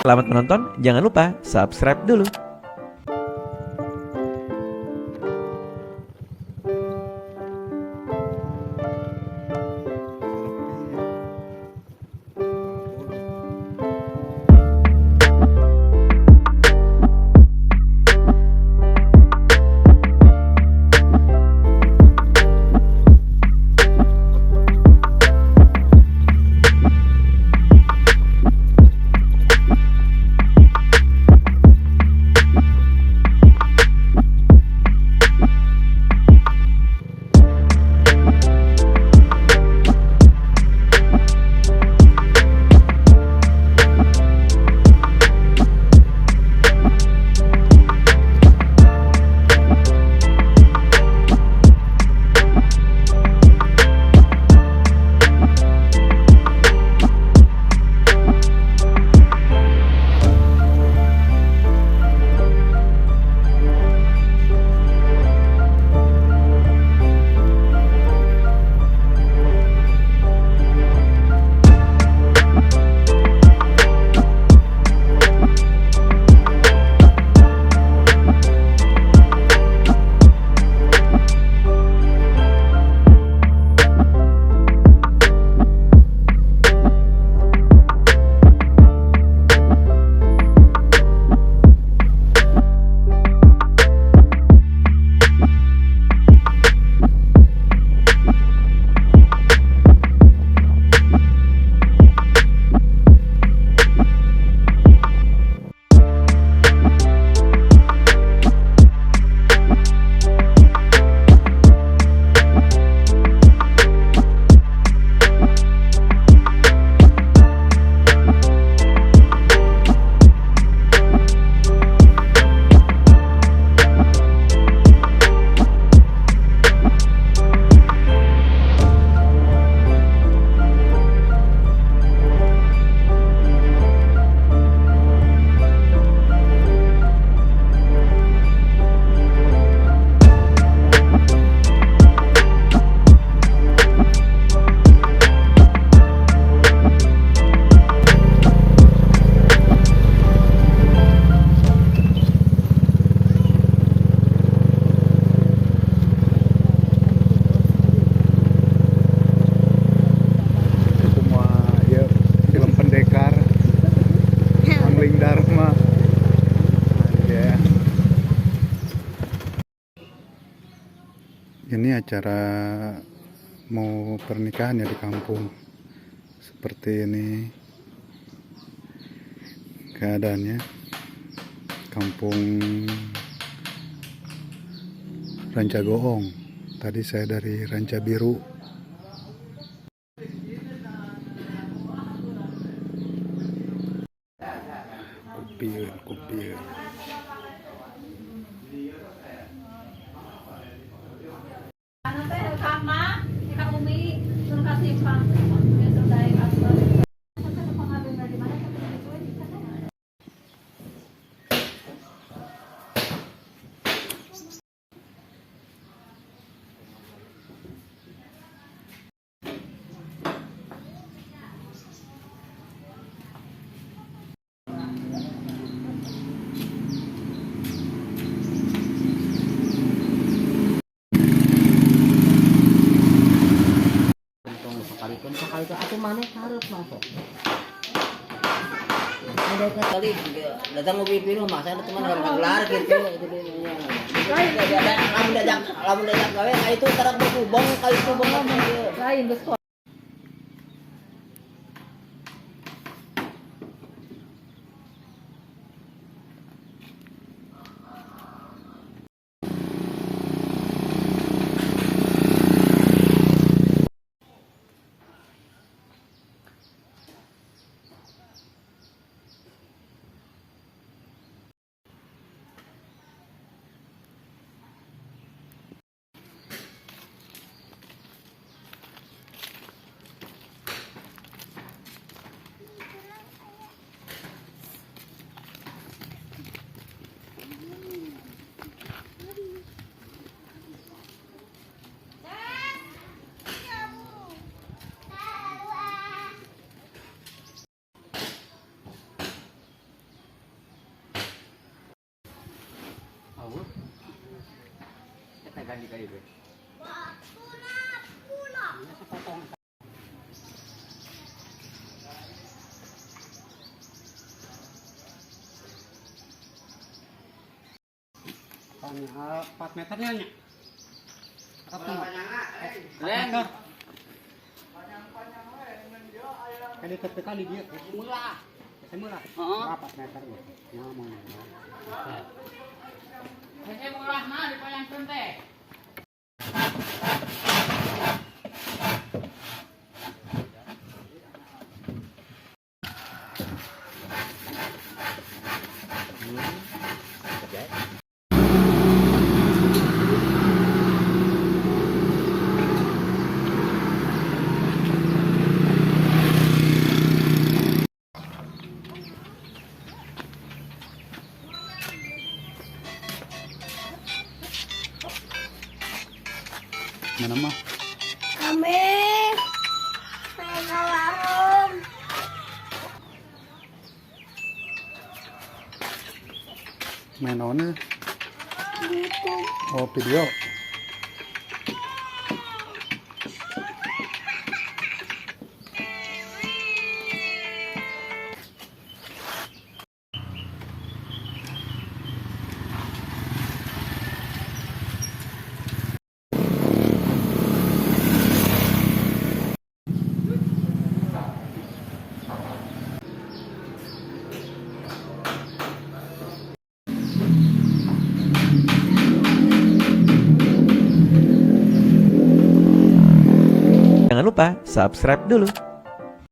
Selamat menonton, jangan lupa subscribe dulu. Ini acara mau pernikahan ya di kampung. Seperti ini keadaannya. Kampung Rancagoong. Tadi saya dari Ranca Biru. Kupir. Sekali itu aku mana harus masuk. Ada kali datang mobil pilu mas, ada teman orang gelar gitu. Lamun dajak gawe itu tarak berkubang kali itu bang lain betul. Panjang 4 meternya nya. Leng. Kali kali dia. Murah. Semula. Heeh. 4 meter ya. Nyaman. Ini murah mah di Payangkeun teh. Mana mah? Kami main ke warung. Main naonnya? Gitu. Oh, video. Jangan lupa subscribe dulu.